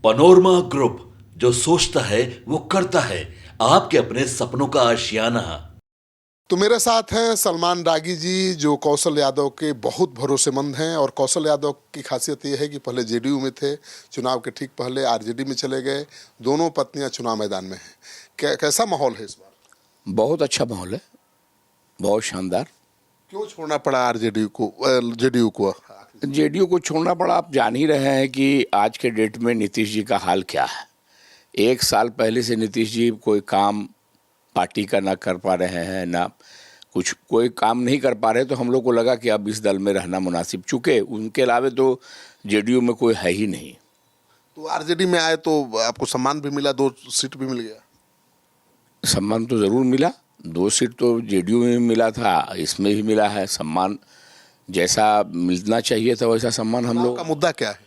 Panorama group, जो सोचता है वो करता है। आपके अपने सपनों का आशियाना। तो मेरे साथ हैं सलमान रागी जी, जो कौशल यादव के बहुत भरोसेमंद हैं। और कौशल यादव की खासियत ये है कि पहले जेडीयू में थे, चुनाव के ठीक पहले आरजेडी में चले गए। दोनों पत्नियां चुनाव मैदान में हैं। कैसा माहौल है इस बार? बहुत अच्छा माहौल है, बहुत शानदार। क्यों छोड़ना पड़ा आरजेडी को, जेडीयू को? जेडीयू को छोड़ना पड़ा। आप जान ही रहे हैं कि आज के डेट में नीतीश जी का हाल क्या है। 1 साल पहले से नीतीश जी कोई काम पार्टी का ना कर पा रहे हैं, ना कुछ कोई काम नहीं कर पा रहे। तो हम लोग को लगा कि अब इस दल में रहना मुनासिब, चूँकि उनके अलावे तो जेडीयू में कोई है ही नहीं। तो आरजेडी में आए तो आपको सम्मान भी मिला, 2 सीट भी मिल गया। सम्मान तो ज़रूर मिला, 2 सीट तो जेडीयू में भी मिला था, इसमें भी मिला है। सम्मान जैसा मिलना चाहिए था वैसा सम्मान हम लोग। का मुद्दा क्या है?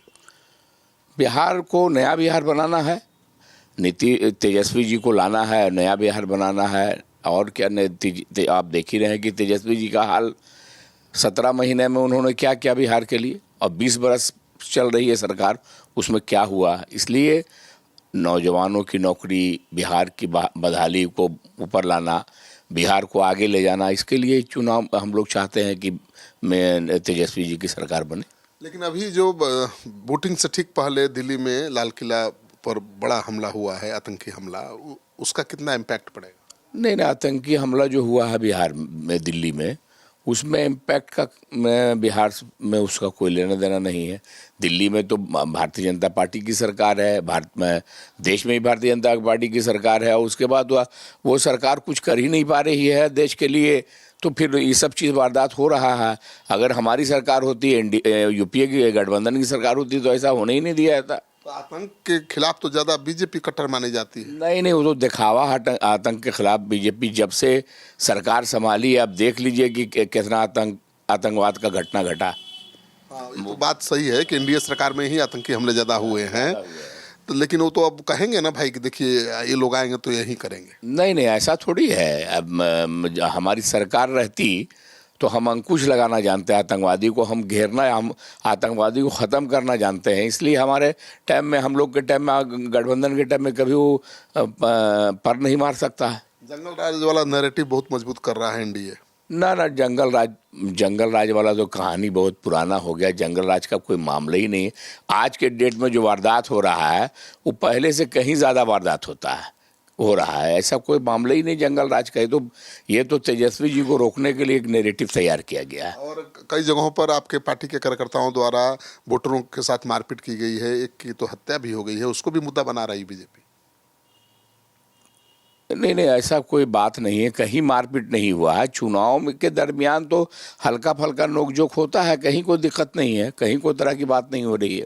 बिहार को नया बिहार बनाना है, तेजस्वी जी को लाना है, नया बिहार बनाना है। और क्या आप देख ही रहे हैं कि तेजस्वी जी का हाल 17 महीने में उन्होंने क्या किया बिहार के लिए। और 20 बरस चल रही है सरकार, उसमें क्या हुआ। इसलिए नौजवानों की नौकरी, बिहार की बदहाली को ऊपर लाना, बिहार को आगे ले जाना, इसके लिए चुनाव हम लोग चाहते हैं कि मैं तेजस्वी जी की सरकार बने। लेकिन अभी जो वोटिंग से ठीक पहले दिल्ली में लाल किला पर बड़ा हमला हुआ है, आतंकी हमला, उसका कितना इम्पैक्ट पड़ेगा? नहीं, आतंकी हमला जो हुआ है बिहार में, दिल्ली में, उसमें इम्पैक्ट का बिहार में उसका कोई लेना देना नहीं है। दिल्ली में तो भारतीय जनता पार्टी की सरकार है, भारत में, देश में भी भारतीय जनता पार्टी की सरकार है। और उसके बाद वो सरकार कुछ कर ही नहीं पा रही है देश के लिए। तो फिर ये सब चीज़ वारदात हो रहा है। अगर हमारी सरकार होती, यूपीए की गठबंधन की सरकार होती, तो ऐसा होने ही नहीं दिया जाता। तो आतंक के खिलाफ तो ज्यादा बीजेपी कट्टर मानी जाती है। नहीं, वो तो दिखावा है। आतंक के खिलाफ बीजेपी जब से सरकार संभाली, आप देख लीजिए कि कितना आतंकवाद का घटना घटा। हाँ, ये तो बात सही है कि एनडीए सरकार में ही आतंकी हमले ज्यादा हुए हैं। तो लेकिन वो तो अब कहेंगे ना भाई कि देखिए ये लोग आएंगे तो यही करेंगे। नहीं, ऐसा थोड़ी है। अब हमारी सरकार रहती तो हम अंकुश लगाना जानते हैं, आतंकवादी को हम घेरना, हम आतंकवादी को ख़त्म करना जानते हैं। इसलिए हमारे टाइम में, हम लोग के टाइम में, गठबंधन के टाइम में कभी वो पर नहीं मार सकता है। जंगल राज वाला नैरेटिव बहुत मजबूत कर रहा है एनडीए। ना, जंगल राज वाला तो कहानी बहुत पुराना हो गया। जंगल राज का कोई मामला ही नहीं है। आज के डेट में जो वारदात हो रहा है वो पहले से कहीं ज़्यादा वारदात हो रहा है। ऐसा कोई मामला ही नहीं जंगल राज का। तो ये तो तेजस्वी जी को रोकने के लिए एक नैरेटिव तैयार किया गया है। और कई जगहों पर आपके पार्टी के कार्यकर्ताओं द्वारा वोटरों के साथ मारपीट की गई है, एक की तो हत्या भी हो गई है, उसको भी मुद्दा बना रही बीजेपी। नहीं, ऐसा कोई बात नहीं है, कहीं मारपीट नहीं हुआ है। चुनाव के दरमियान तो हल्का फल्का नोकझोंक होता है, कहीं कोई दिक्कत नहीं है, कहीं कोई तरह की बात नहीं हो रही है।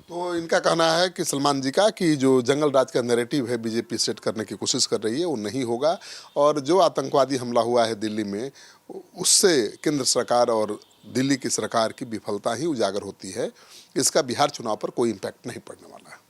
तो इनका कहना है कि सलमान जी का कि जो जंगल राज का नैरेटिव है बीजेपी सेट करने की कोशिश कर रही है वो नहीं होगा। और जो आतंकवादी हमला हुआ है दिल्ली में, उससे केंद्र सरकार और दिल्ली की सरकार की विफलता ही उजागर होती है। इसका बिहार चुनाव पर कोई इम्पैक्ट नहीं पड़ने वाला है।